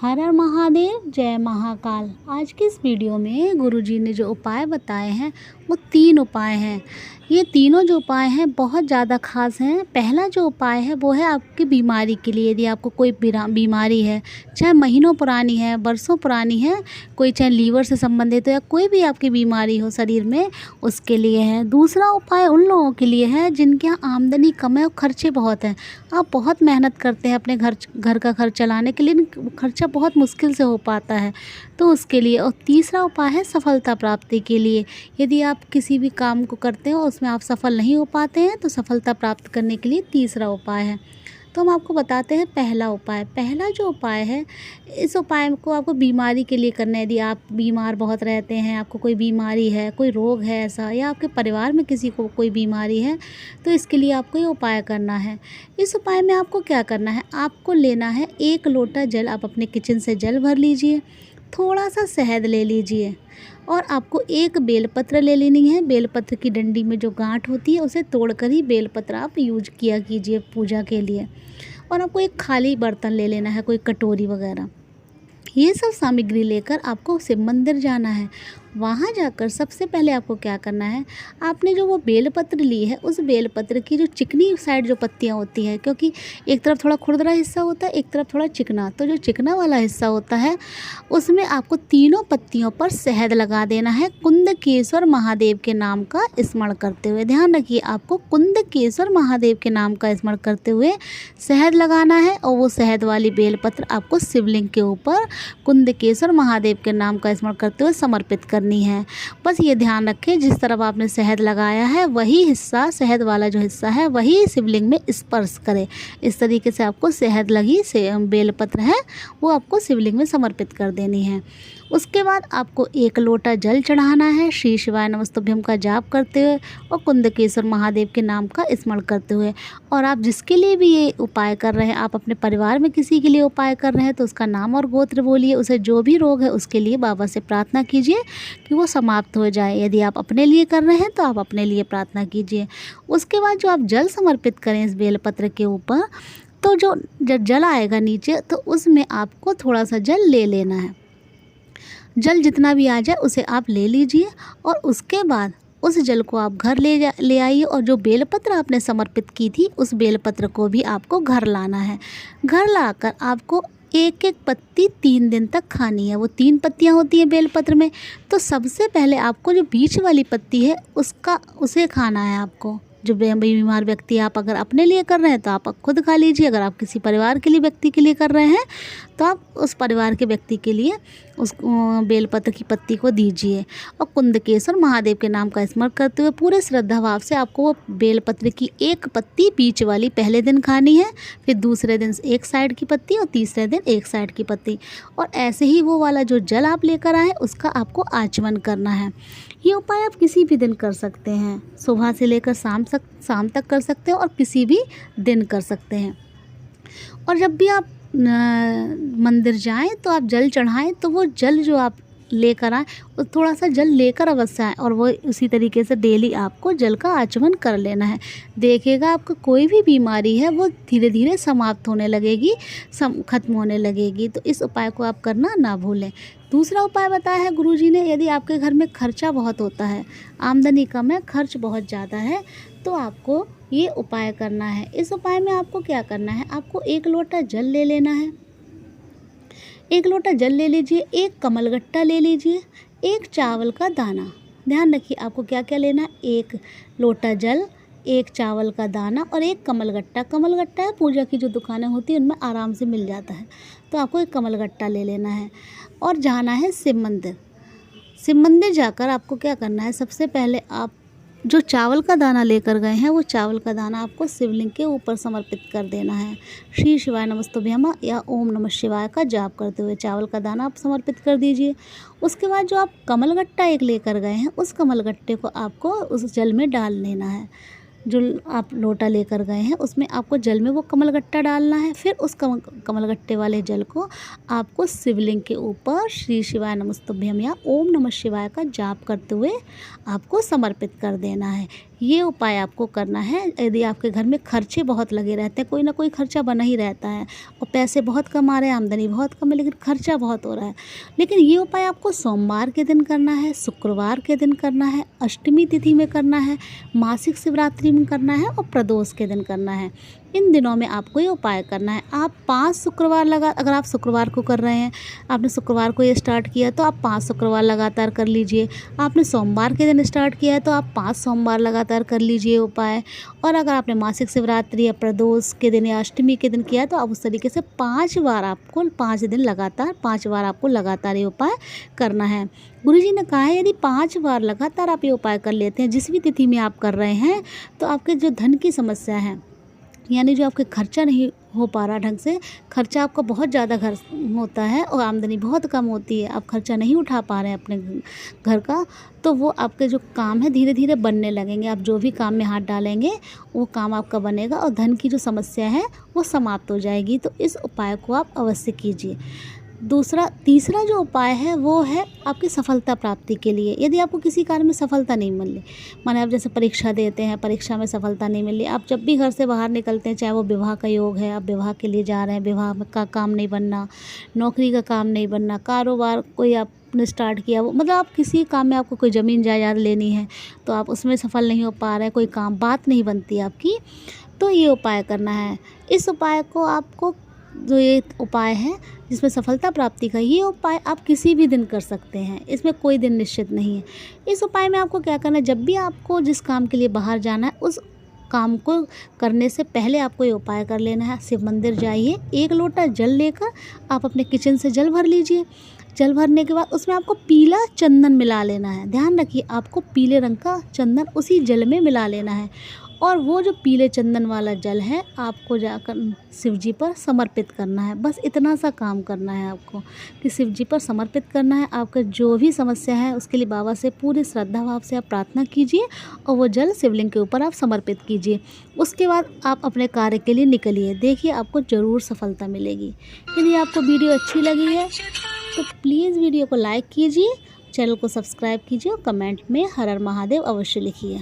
हर हर महादेव, जय महाकाल। आज की इस वीडियो में गुरुजी ने जो उपाय बताए हैं वो 3 उपाय हैं। ये तीनों जो उपाय हैं बहुत ज़्यादा खास हैं। पहला जो उपाय है वो है आपकी बीमारी के लिए। यदि आपको कोई बीमारी है, चाहे महीनों पुरानी है, बरसों पुरानी है, कोई चाहे लीवर से संबंधित हो या कोई भी आपकी बीमारी हो शरीर में, उसके लिए है। दूसरा उपाय उन लोगों के लिए है जिनके यहाँ आमदनी कम है और खर्चे बहुत हैं। आप बहुत मेहनत करते हैं अपने घर का खर्च चलाने के लिए, खर्चा बहुत मुश्किल से हो पाता है, तो उसके लिए। और तीसरा उपाय है सफलता प्राप्ति के लिए। यदि आप किसी भी काम को करते हो उसमें आप सफल नहीं हो पाते हैं तो सफलता प्राप्त करने के लिए तीसरा उपाय है। तो हम आपको बताते हैं पहला उपाय। पहला जो उपाय है, इस उपाय को आपको बीमारी के लिए करना है। यदि आप बीमार बहुत रहते हैं, आपको कोई बीमारी है, कोई रोग है ऐसा, या आपके परिवार में किसी को कोई बीमारी है, तो इसके लिए आपको ये उपाय करना है। इस उपाय में आपको क्या करना है, आपको लेना है 1 लोटा जल। आप अपने किचन से जल भर लीजिए, थोड़ा सा शहद ले लीजिए और आपको 1 बेलपत्र ले लेनी है। बेलपत्र की डंडी में जो गांठ होती है उसे तोड़कर ही बेलपत्र आप यूज किया कीजिए पूजा के लिए। और आपको एक खाली बर्तन ले लेना है, कोई कटोरी वगैरह। ये सब सामग्री लेकर आपको शिव मंदिर जाना है। वहाँ जाकर सबसे पहले आपको क्या करना है, आपने जो वो बेलपत्र ली है उस बेलपत्र की जो चिकनी साइड जो पत्तियाँ होती हैं, क्योंकि एक तरफ थोड़ा खुरदरा हिस्सा होता है, एक तरफ थोड़ा चिकना, तो जो चिकना वाला हिस्सा होता है उसमें आपको तीनों पत्तियों पर शहद लगा देना है, कुंदकेश्वर महादेव के नाम का स्मरण करते हुए। ध्यान रखिए, आपको कुंदकेश्वर महादेव के नाम का स्मरण करते हुए शहद लगाना है। और वो शहद वाली बेलपत्र आपको शिवलिंग के ऊपर कुंदकेश्वर महादेव के नाम का स्मरण करते हुए समर्पित करनी है। बस ये ध्यान रखें, जिस तरफ आपने शहद लगाया है वही हिस्सा, शहद वाला जो हिस्सा है वही शिवलिंग में स्पर्श करे। इस तरीके से आपको शहद लगी से बेलपत्र है वो आपको शिवलिंग में समर्पित कर देनी है। उसके बाद आपको 1 लोटा जल चढ़ाना है, श्री शिवाय नमस्तुभ्यम का जाप करते हुए और कुंदकेश्वर महादेव के नाम का स्मरण करते हुए। और आप जिसके लिए भी ये उपाय कर रहे हैं, आप अपने परिवार में किसी के लिए उपाय कर रहे हैं तो उसका नाम और गोत्र बोलिए। उसे जो भी रोग है उसके लिए बाबा से प्रार्थना कीजिए कि वो समाप्त हो जाए। यदि आप अपने लिए कर रहे हैं तो आप अपने लिए प्रार्थना कीजिए। उसके बाद जो आप जल समर्पित करें इस बेलपत्र के ऊपर, तो जो जब जल आएगा नीचे तो उसमें आपको थोड़ा सा जल ले लेना है। जल जितना भी आ जाए उसे आप ले लीजिए और उसके बाद उस जल को आप घर ले आइए। और जो बेलपत्र आपने समर्पित की थी उस बेलपत्र को भी आपको घर लाना है। घर लाकर आपको 1-1 पत्ती 3 दिन तक खानी है। वो 3 पत्तियाँ होती हैं बेलपत्र में, तो सबसे पहले आपको जो बीच वाली पत्ती है उसे खाना है आपको। जो बीमार व्यक्ति, आप अगर अपने लिए कर रहे हैं तो आप खुद खा लीजिए, अगर आप किसी परिवार के लिए व्यक्ति के लिए कर रहे हैं तो आप उस परिवार के व्यक्ति के लिए उस बेलपत्र की पत्ती को दीजिए। और कुंदकेश्वर महादेव के नाम का स्मरण करते हुए पूरे श्रद्धा भाव से आपको वो बेलपत्र की 1 पत्ती बीच वाली पहले दिन खानी है, फिर दूसरे दिन 1 साइड की पत्ती और तीसरे दिन 1 साइड की पत्ती। और ऐसे ही वो वाला जो जल आप लेकर आए उसका आपको आचमन करना है। ये उपाय आप किसी भी दिन कर सकते हैं, सुबह से लेकर शाम तक कर सकते हैं और किसी भी दिन कर सकते हैं। और जब भी आप मंदिर जाएं तो आप जल चढ़ाएं तो वो जल जो आप लेकर आए वो थोड़ा सा जल लेकर अवश्य आए। और वो उसी तरीके से डेली आपको जल का आचमन कर लेना है। देखिएगा आपको कोई भी बीमारी है वो धीरे धीरे समाप्त होने लगेगी, ख़त्म होने लगेगी। तो इस उपाय को आप करना ना भूलें। दूसरा उपाय बताया है गुरुजी ने, यदि आपके घर में खर्चा बहुत होता है, आमदनी कम है, खर्च बहुत ज़्यादा है, तो आपको ये उपाय करना है। इस उपाय में आपको क्या करना है, आपको 1 लोटा जल ले लेना है। 1 लोटा जल ले लीजिए, 1 कमलगट्टा ले लीजिए, 1 चावल का दाना। ध्यान रखिए आपको क्या क्या लेना है, 1 लोटा जल, 1 चावल का दाना और 1 कमलगट्टा। कमलगट्टा है पूजा की जो दुकानें होती हैं उनमें आराम से मिल जाता है, तो आपको 1 कमलगट्टा ले लेना है। और जाना है शिव मंदिर। शिव मंदिर जाकर आपको क्या करना है, सबसे पहले आप जो चावल का दाना लेकर गए हैं वो चावल का दाना आपको शिवलिंग के ऊपर समर्पित कर देना है। श्री शिवाय नमस्तुभ्यम या ओम नमः शिवाय का जाप करते हुए चावल का दाना आप समर्पित कर दीजिए। उसके बाद जो आप कमलगट्टा 1 लेकर गए हैं उस कमलगट्टे को आपको उस जल में डाल लेना है। जो आप लोटा लेकर गए हैं उसमें आपको जल में वो कमलगट्टा डालना है। फिर उस कमलगट्टे वाले जल को आपको शिवलिंग के ऊपर श्री शिवाय नमस्तुभ्यम या ओम नमः शिवाय का जाप करते हुए आपको समर्पित कर देना है। ये उपाय आपको करना है। यदि आपके घर में खर्चे बहुत लगे रहते हैं, कोई ना कोई खर्चा बना ही रहता है और पैसे बहुत कम आ रहे हैं, आमदनी बहुत कम है, लेकिन खर्चा बहुत हो रहा है। लेकिन ये उपाय आपको सोमवार के दिन करना है, शुक्रवार के दिन करना है, अष्टमी तिथि में करना है, मासिक शिवरात्रि में करना है और प्रदोष के दिन करना है। इन दिनों में आपको ये उपाय करना है। आप 5 शुक्रवार अगर आप शुक्रवार को कर रहे हैं, आपने शुक्रवार को ये स्टार्ट किया तो आप 5 शुक्रवार लगातार कर लीजिए। आपने सोमवार के दिन स्टार्ट किया है तो आप 5 सोमवार लगातार कर लीजिए उपाय। और अगर आपने मासिक शिवरात्रि या प्रदोष के दिन या अष्टमी के दिन किया है तो आप उस तरीके से 5 बार आपको 5 दिन लगातार 5 बार आपको लगातार ये उपाय करना है। गुरुजी ने कहा है यदि 5 बार लगातार आप ये उपाय कर लेते हैं, जिस भी तिथि में आप कर रहे हैं, तो आपके जो धन की समस्या है, यानी जो आपके खर्चा नहीं हो पा रहा ढंग से, खर्चा आपका बहुत ज़्यादा घर होता है और आमदनी बहुत कम होती है, आप खर्चा नहीं उठा पा रहे हैं अपने घर का, तो वो आपके जो काम है धीरे धीरे बनने लगेंगे। आप जो भी काम में हाथ डालेंगे वो काम आपका बनेगा और धन की जो समस्या है वो समाप्त हो जाएगी। तो इस उपाय को आप अवश्य कीजिए। तीसरा जो उपाय है वो है आपकी सफलता प्राप्ति के लिए। यदि आपको किसी कार्य में सफलता नहीं मिल रही, माने आप जैसे परीक्षा देते हैं, परीक्षा में सफलता नहीं मिल रही, आप जब भी घर से बाहर निकलते हैं, चाहे वो विवाह का योग है, आप विवाह के लिए जा रहे हैं, विवाह का काम नहीं बनना, नौकरी का काम नहीं बनना, कारोबार कोई आपने स्टार्ट किया, वो मतलब आप किसी काम में आपको कोई ज़मीन जायदाद लेनी है तो आप उसमें सफल नहीं हो पा रहे हैं, कोई काम बात नहीं बनती आपकी, तो ये उपाय करना है। इस उपाय को आपको जो ये उपाय है जिसमें सफलता प्राप्ति का, ये उपाय आप किसी भी दिन कर सकते हैं, इसमें कोई दिन निश्चित नहीं है। इस उपाय में आपको क्या करना है, जब भी आपको जिस काम के लिए बाहर जाना है उस काम को करने से पहले आपको ये उपाय कर लेना है। शिव मंदिर जाइए, 1 लोटा जल लेकर आप अपने किचन से जल भर लीजिए। जल भरने के बाद उसमें आपको पीला चंदन मिला लेना है। ध्यान रखिए, आपको पीले रंग का चंदन उसी जल में मिला लेना है और वो जो पीले चंदन वाला जल है आपको जाकर शिव जी पर समर्पित करना है। बस इतना सा काम करना है आपको कि शिव जी पर समर्पित करना है। आपका जो भी समस्या है उसके लिए बाबा से पूरी श्रद्धा भाव से आप प्रार्थना कीजिए और वो जल शिवलिंग के ऊपर आप समर्पित कीजिए। उसके बाद आप अपने कार्य के लिए निकलिए, देखिए आपको ज़रूर सफलता मिलेगी। यदि आपको वीडियो अच्छी लगी है तो प्लीज़ वीडियो को लाइक कीजिए, चैनल को सब्सक्राइब कीजिए और कमेंट में हर हर महादेव अवश्य लिखिए।